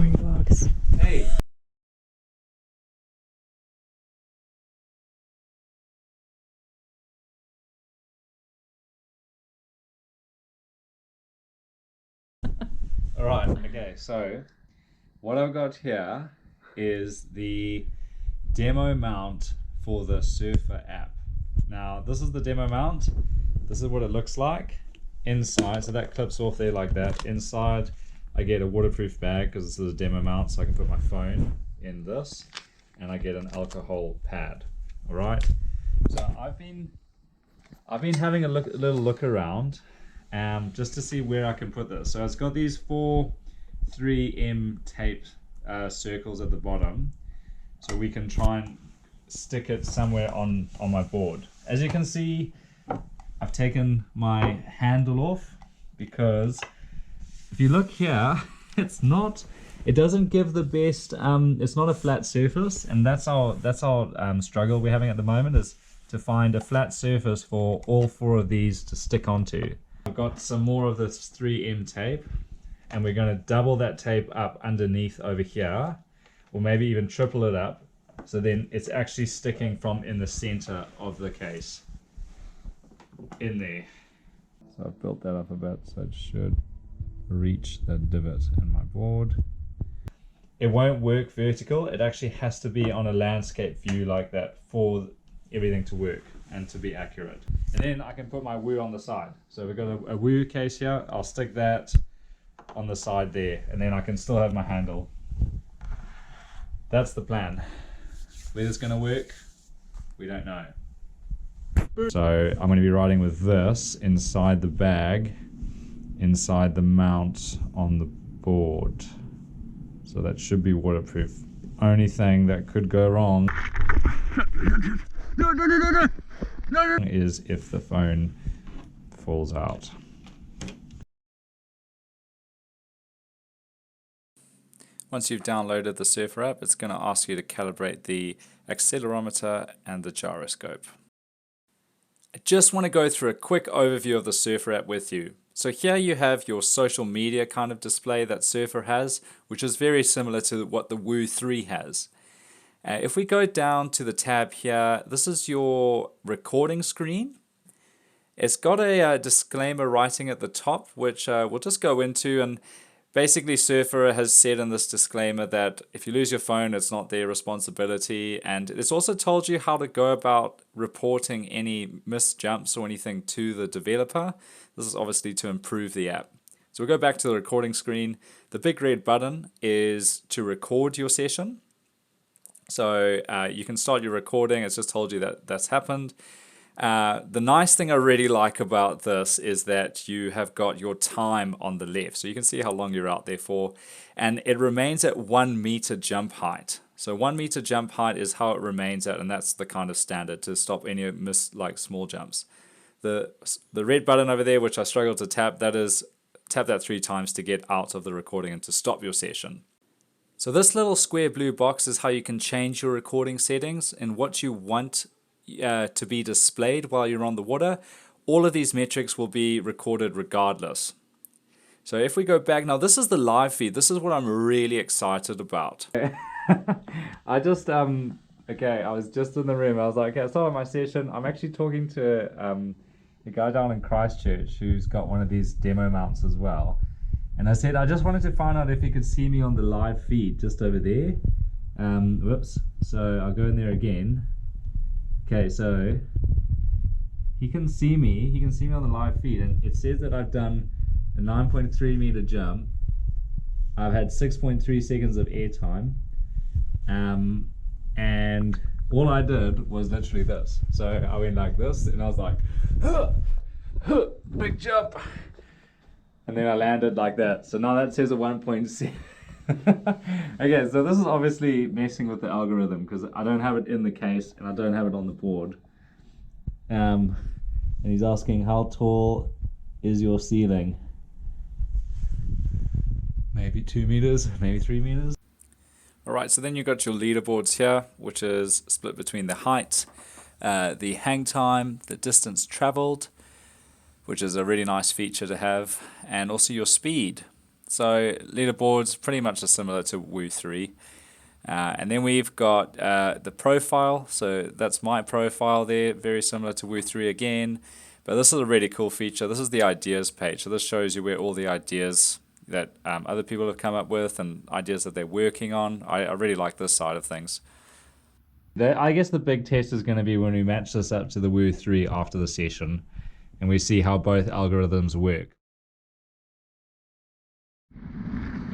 boring vlogs. Hey. Alright, okay, so what I've got here is the demo mount for the Surfr app. Now, this is the demo mount. This is what it looks like inside. So that clips off there like that. Inside, I get a waterproof bag because this is a demo mount, so I can put my phone in this, and I get an alcohol pad. All right. So I've been having a little look around, just to see where I can put this. So it's got these 4 3M tape circles at the bottom, so we can try and stick it somewhere on my board. As you can see, I've taken my handle off because if you look here, it doesn't give the best, it's not a flat surface, and that's our struggle we're having at the moment, is to find a flat surface for all 4 of these to stick onto. I've got some more of this 3M tape, and we're going to double that tape up underneath over here, or maybe even triple it up, so then it's actually sticking from in the center of the case in there. So I've built that up a bit, so it should reach the divot in my board. It won't work vertical, it actually has to be on a landscape view like that for everything to work and to be accurate. And then I can put my woo on the side. So we've got a woo case here, I'll stick that on the side there, and then I can still have my handle. That's the plan. Whether it's going to work, we don't know. So I'm going to be riding with this inside the bag, inside the mount on the board. So that should be waterproof. Only thing that could go wrong is if the phone falls out. Once you've downloaded the Surfr app, it's going to ask you to calibrate the accelerometer and the gyroscope. I just want to go through a quick overview of the Surfr app with you. So here you have your social media kind of display that Surfr has, which is very similar to what the Woo 3 has. If we go down to the tab here, this is your recording screen. It's got a disclaimer writing at the top, which we'll just go into, and basically Surfr has said in this disclaimer that if you lose your phone, it's not their responsibility, and it's also told you how to go about reporting any missed jumps or anything to the developer. This is obviously to improve the app. So we'll go back to the recording screen. The big red button is to record your session. So you can start your recording. It's just told you that that's happened. The nice thing I really like about this is that you have got your time on the left. So you can see how long you're out there for. And it remains at 1 meter jump height. So 1 meter jump height is how it remains at, and that's the kind of standard to stop any like small jumps. The red button over there, which I struggle to tap, tap that 3 times to get out of the recording and to stop your session. So this little square blue box is how you can change your recording settings and what you want to be displayed while you're on the water. All of these metrics will be recorded regardless. So if we go back, now this is the live feed. This is what I'm really excited about. I just, okay, I was just in the room. I was like, okay, I started my session. I'm actually talking to a guy down in Christchurch who's got one of these demo mounts as well. And I said, I just wanted to find out if he could see me on the live feed just over there. Whoops. So I'll go in there again. Okay, so he can see me. He can see me on the live feed, and it says that I've done a 9.3 meter jump. I've had 6.3 seconds of air time, and all I did was literally this. So I went like this, and I was like, huh, huh, big jump, and then I landed like that. So now that says a 1.6. Okay, so this is obviously messing with the algorithm because I don't have it in the case and I don't have it on the board. And he's asking, how tall is your ceiling? Maybe 2 meters, maybe 3 meters. Alright, so then you've got your leaderboards here, which is split between the height, the hang time, the distance traveled, which is a really nice feature to have, and also your speed. So leaderboards pretty much are similar to Woo 3. And then we've got the profile. So that's my profile there, very similar to Woo 3 again. But this is a really cool feature. This is the ideas page. So this shows you where all the ideas that other people have come up with and ideas that they're working on. I really like this side of things. I guess the big test is going to be when we match this up to the Woo 3 after the session and we see how both algorithms work.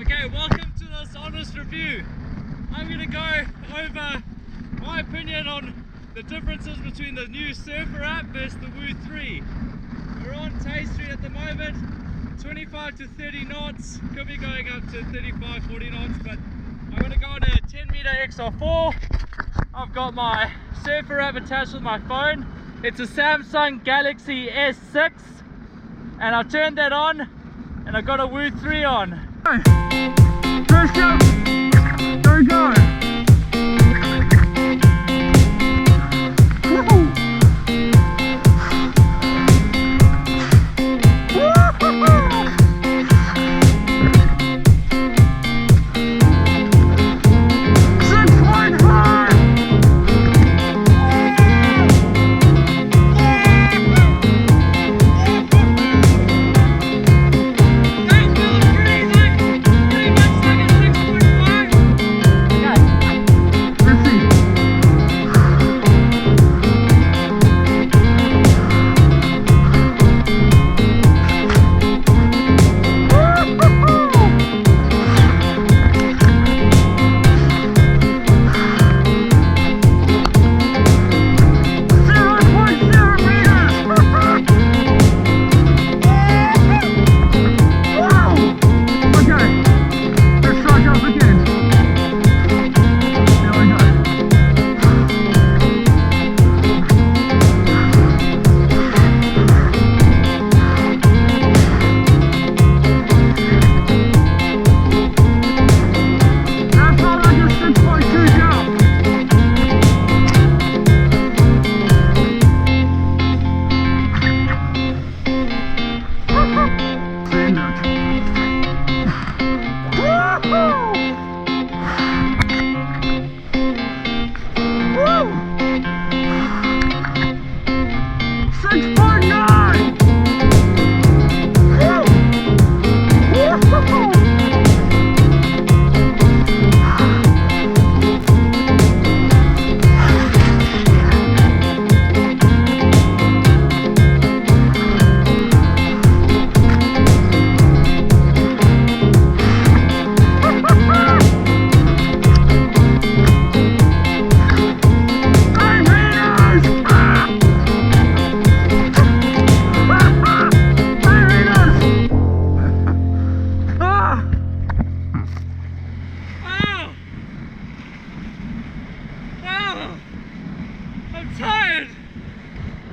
Okay, welcome to this honest review. I'm going to go over my opinion on the differences between the new Surfr App versus the Woo 3. We're on Tay Street at the moment, 25 to 30 knots, could be going up to 35, 40 knots, but I'm going to go on a 10 meter XR4. I've got my Surfr App attached with my phone. It's a Samsung Galaxy S6 and I turned that on and I got a Woo 3 on. First jump, there we go.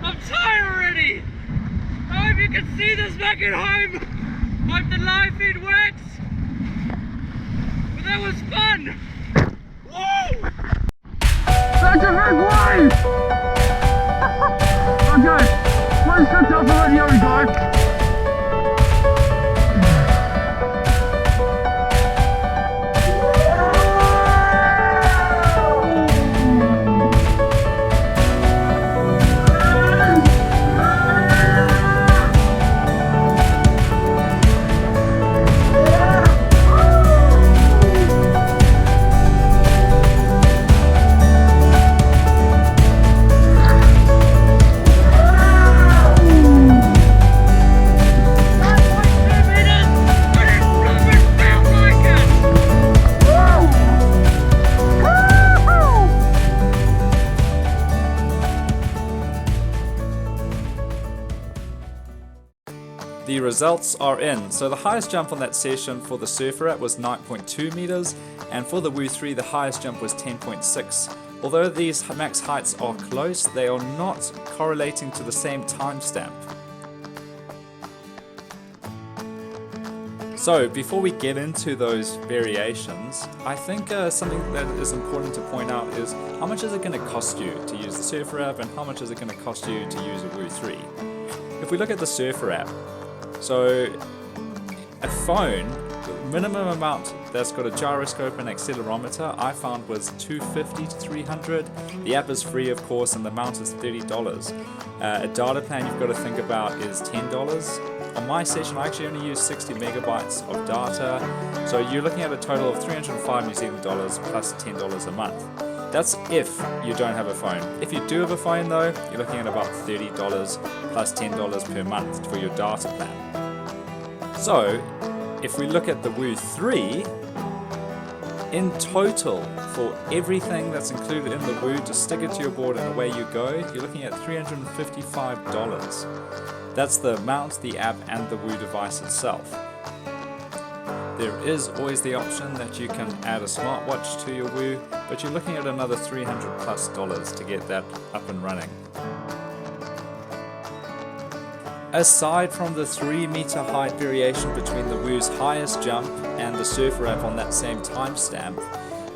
I'm tired already! I hope you can see this back at home! I hope the live feed works! But that was fun! Woo! Such a big wave! Okay, let's go top of it, here we go! The results are in. So the highest jump on that session for the Surfr App was 9.2 meters, and for the Woo 3 the highest jump was 10.6. Although these max heights are close, they are not correlating to the same timestamp. So before we get into those variations, I think something that is important to point out is how much is it going to cost you to use the Surfr App and how much is it going to cost you to use a Woo 3. If we look at the Surfr App, so a phone minimum amount that's got a gyroscope and accelerometer I found was $250 to $300. The app is free, of course, and the mount is $30. A data plan you've got to think about is $10. On my session, I actually only used 60 megabytes of data, so you're looking at a total of 305 New Zealand dollars plus $10 a month. That's if you don't have a phone. If you do have a phone though, you're looking at about $30 plus $10 per month for your data plan. So, if we look at the Woo 3, in total, for everything that's included in the Woo, to stick it to your board and away you go, you're looking at $355. That's the mount, the app, and the Woo device itself. There is always the option that you can add a smartwatch to your Woo, but you're looking at another $300 plus to get that up and running. Aside from the 3-meter height variation between the Woo's highest jump and the Surfr app on that same timestamp,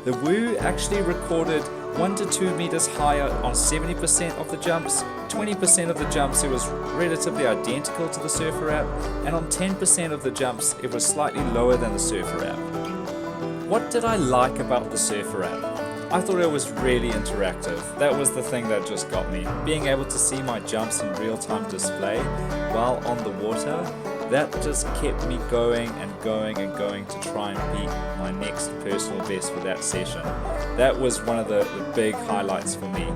the Woo actually recorded 1 to 2 meters higher on 70% of the jumps. 20% of the jumps it was relatively identical to the Surfr app, and on 10% of the jumps it was slightly lower than the Surfr app. What did I like about the Surfr app? I thought it was really interactive. That was the thing that just got me. Being able to see my jumps in real-time display while on the water, that just kept me going and going and going to try and beat my next personal best for that session. That was one of the big highlights for me.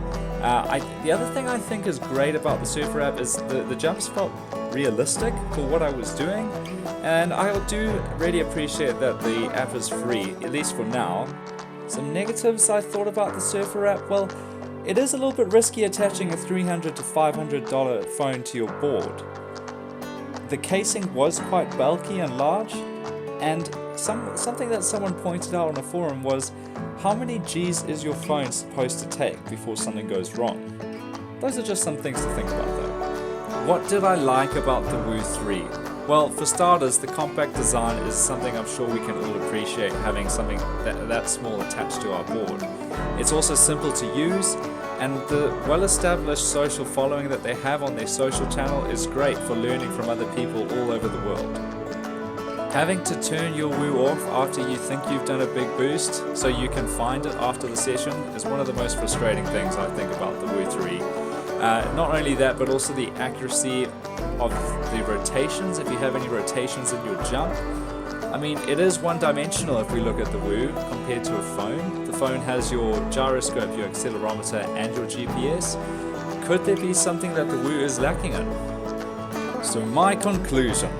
The other thing I think is great about the Surfr app is the jumps felt realistic for what I was doing, and I do really appreciate that the app is free, at least for now. Some negatives I thought about the Surfr app, well, it is a little bit risky attaching a $300 to $500 phone to your board. The casing was quite bulky and large, and something that someone pointed out on a forum was, how many G's is your phone supposed to take before something goes wrong? Those are just some things to think about though. What did I like about the Woo 3? Well, for starters, the compact design is something I'm sure we can all appreciate, having something that small attached to our board. It's also simple to use, and the well-established social following that they have on their social channel is great for learning from other people all over the world. Having to turn your Woo off after you think you've done a big boost so you can find it after the session is one of the most frustrating things I think about the Woo 3. Not only that, but also the accuracy of the rotations, if you have any rotations in your jump. I mean, it is one-dimensional if we look at the Woo compared to a phone. The phone has your gyroscope, your accelerometer, and your GPS. Could there be something that the Woo is lacking in? So my conclusion.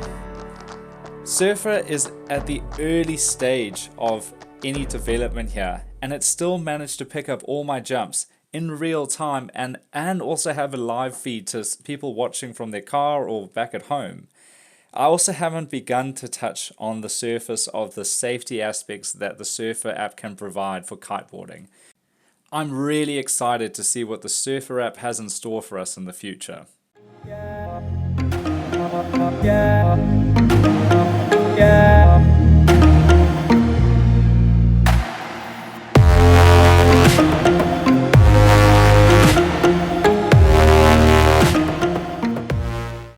Surfr is at the early stage of any development here, and it still managed to pick up all my jumps in real time and also have a live feed to people watching from their car or back at home. I also haven't begun to touch on the surface of the safety aspects that the Surfr app can provide for kiteboarding. I'm really excited to see what the Surfr app has in store for us in the future.